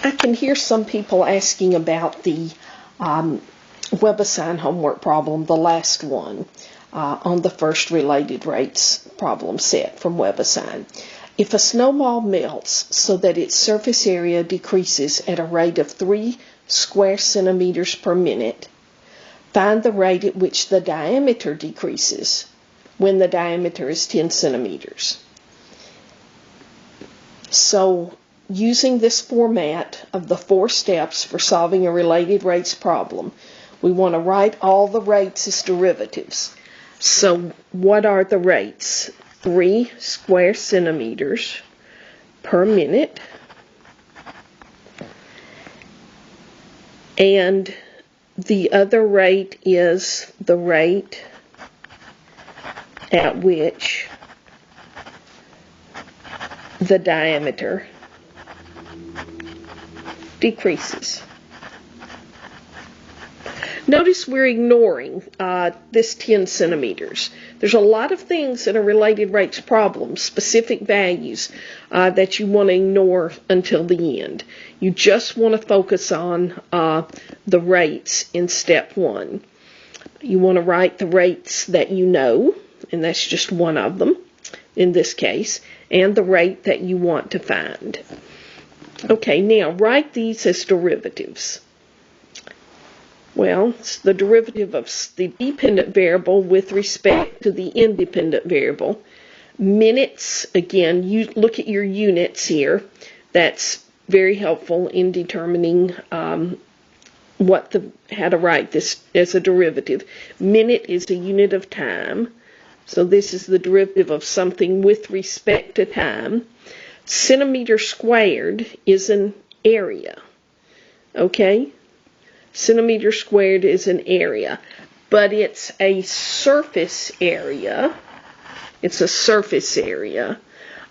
I can hear some people asking about the WebAssign homework problem, the last one, on the first related rates problem set from WebAssign. If a snowball melts so that its surface area decreases at a rate of 3 square centimeters per minute, find the rate at which the diameter decreases when the diameter is 10 centimeters. So, using this format of the 4 steps for solving a related rates problem, we want to write all the rates as derivatives. So what are the rates? 3 square centimeters per minute, and the other rate is the rate at which the diameter decreases. Notice we're ignoring this 10 centimeters. There's a lot of things in a related rates problem, specific values, that you want to ignore until the end. You just want to focus on the rates in step 1. You want to write the rates that you know, and that's just one of them in this case, and the rate that you want to find. Okay, now write these as derivatives. Well, it's the derivative of the dependent variable with respect to the independent variable. Minutes, again, you look at your units here. That's very helpful in determining how to write this as a derivative. Minute is a unit of time. So this is the derivative of something with respect to time. Centimeter squared is an area. Okay? Centimeter squared is an area, but it's a surface area. It's a surface area.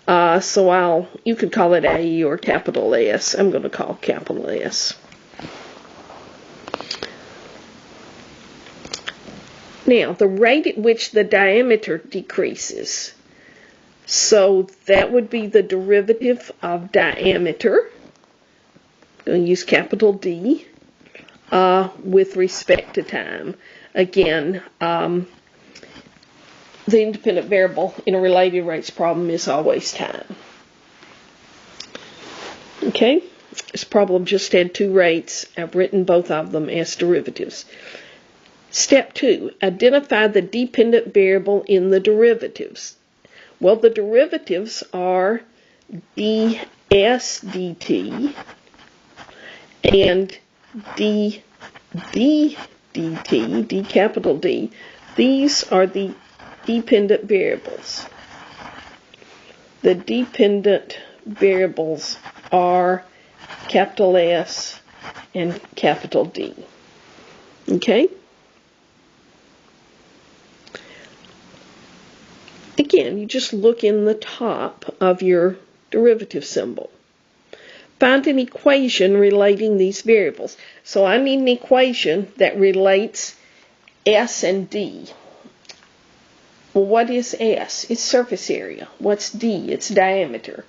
So you could call it A or capital S. I'm going to call capital S. Now, the rate at which the diameter decreases. So that would be the derivative of diameter. I'm going to use capital D. With respect to time. Again, the independent variable in a related rates problem is always time. Okay, this problem just had 2 rates. I've written both of them as derivatives. Step 2, identify the dependent variable in the derivatives. Well, the derivatives are ds dt and d dt, d capital D. These are the dependent variables. The dependent variables are capital S and capital D. Okay? Again, you just look in the top of your derivative symbol. Find an equation relating these variables. So I need an equation that relates S and D. Well, what is S? It's surface area. What's D? It's diameter.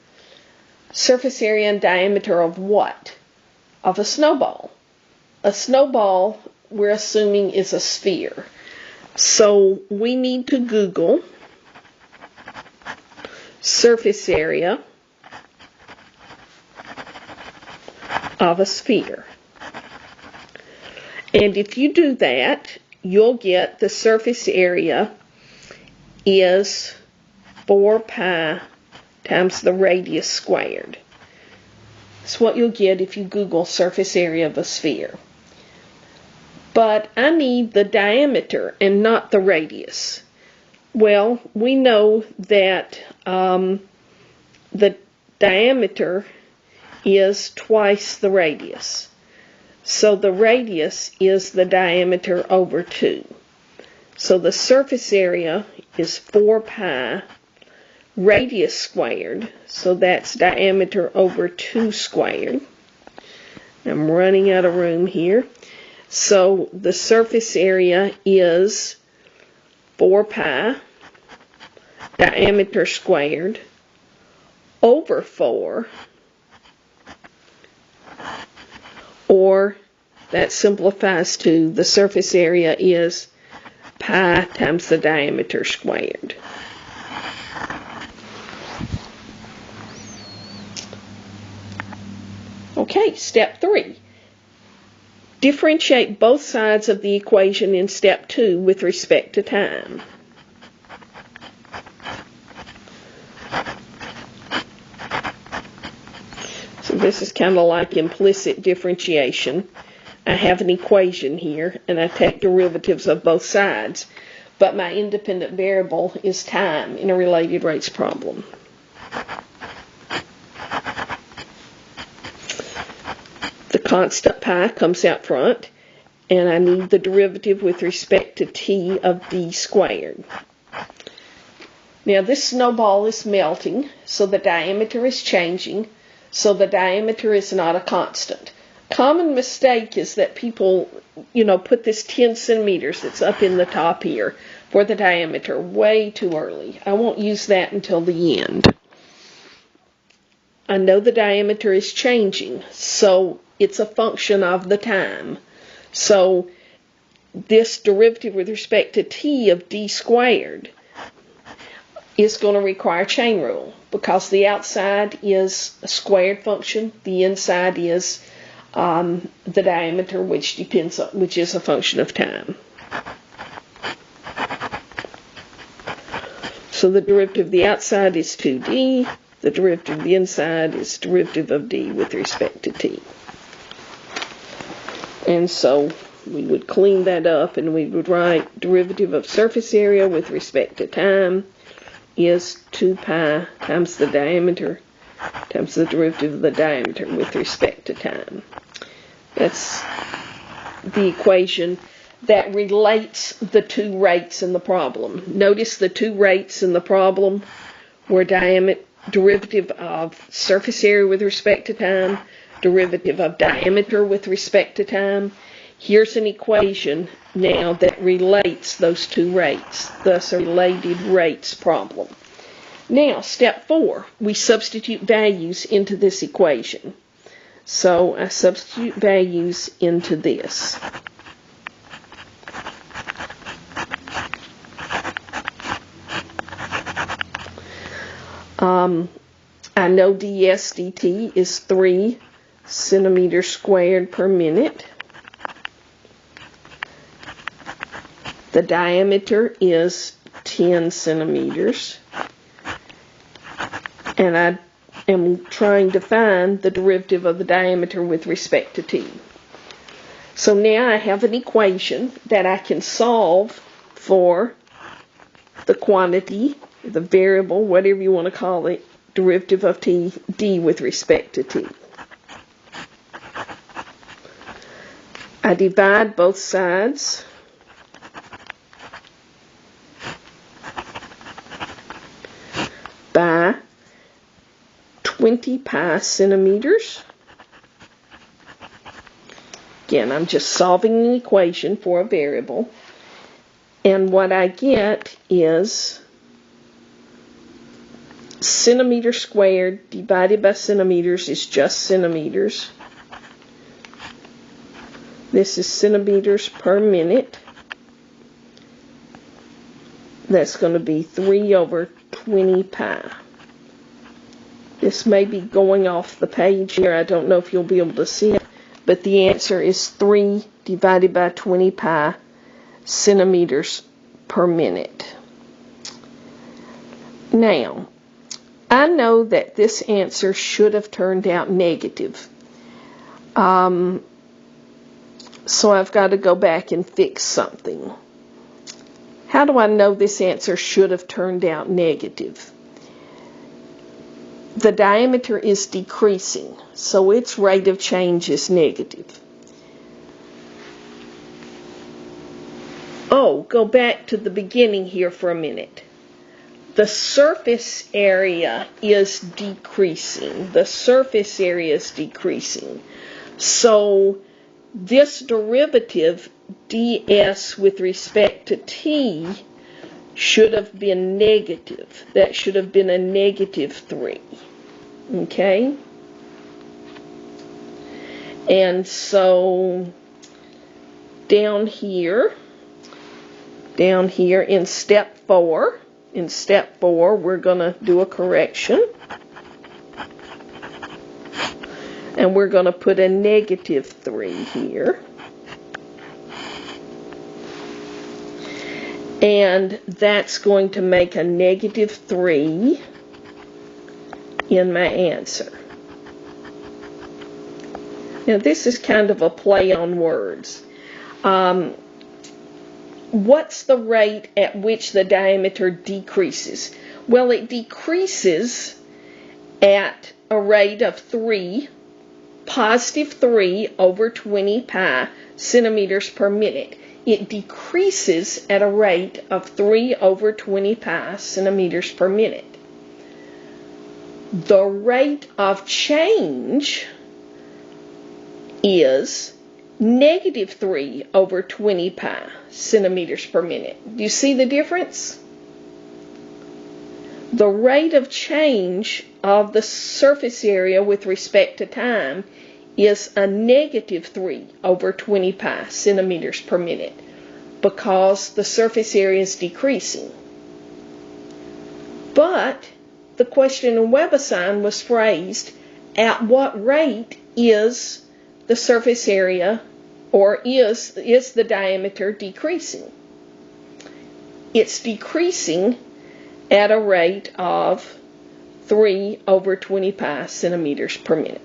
Surface area and diameter of what? Of a snowball. A snowball, we're assuming, is a sphere. So we need to Google surface area of a sphere. And if you do that, you'll get the surface area is 4 pi times the radius squared. That's what you'll get if you Google surface area of a sphere. But I need the diameter and not the radius. Well, we know that the diameter is twice the radius. So the radius is the diameter over 2. So the surface area is 4 pi radius squared. So that's diameter over 2 squared. I'm running out of room here. So the surface area is 4 pi diameter squared over 4 or that simplifies to the surface area is pi times the diameter squared. Okay, step 3. Differentiate both sides of the equation in step 2 with respect to time. So this is kind of like implicit differentiation. I have an equation here, and I take derivatives of both sides, but my independent variable is time in a related rates problem. The constant pi comes out front, and I need the derivative with respect to t of d squared. Now this snowball is melting, so the diameter is changing, so the diameter is not a constant. Common mistake is that people, put this 10 centimeters that's up in the top here for the diameter way too early. I won't use that until the end. I know the diameter is changing, so it's a function of the time. So this derivative with respect to t of d squared is going to require chain rule, because the outside is a squared function, the inside is the diameter, which is a function of time. So the derivative of the outside is 2d, the derivative of the inside is derivative of d with respect to t. And so we would clean that up and we would write derivative of surface area with respect to time is 2 pi times the diameter times the derivative of the diameter with respect to time. That's the equation that relates the two rates in the problem. Notice the two rates in the problem were derivative of surface area with respect to time, derivative of diameter with respect to time. Here's an equation now that relates those two rates, thus a related rates problem. Now, step 4, we substitute values into this equation. So I substitute values into this. I know ds dt is 3 centimeters squared per minute. The diameter is 10 centimeters. And I am trying to find the derivative of the diameter with respect to t. So now I have an equation that I can solve for the quantity, the variable, whatever you want to call it, derivative of t, d with respect to t. I divide both sides by 20 pi centimeters. Again, I'm just solving an equation for a variable. And what I get is centimeters squared divided by centimeters is just centimeters. This is centimeters per minute. That's going to be 3 over 20 pi. This may be going off the page here. I don't know if you'll be able to see it. But the answer is 3 divided by 20 pi centimeters per minute. Now, I know that this answer should have turned out negative. So I've got to go back and fix something. How do I know this answer should have turned out negative? The diameter is decreasing, so its rate of change is negative. Oh, go back to the beginning here for a minute. The surface area is decreasing. The surface area is decreasing. So this derivative, ds with respect to t, should have been negative. That should have been a negative 3. Okay? And so down here in step 4, we're going to do a correction. And we're going to put a -3 here. And that's going to make a -3 in my answer. Now this is kind of a play on words. What's the rate at which the diameter decreases? Well, it decreases at a rate of +3 over 20 pi centimeters per minute. It decreases at a rate of 3 over 20 pi centimeters per minute. The rate of change is -3 over 20 pi centimeters per minute. Do you see the difference? The rate of change of the surface area with respect to time is a -3 over 20 pi centimeters per minute because the surface area is decreasing. But the question in WebAssign was phrased, at what rate is the surface area or is the diameter decreasing? It's decreasing at a rate of 3 over 20 pi centimeters per minute.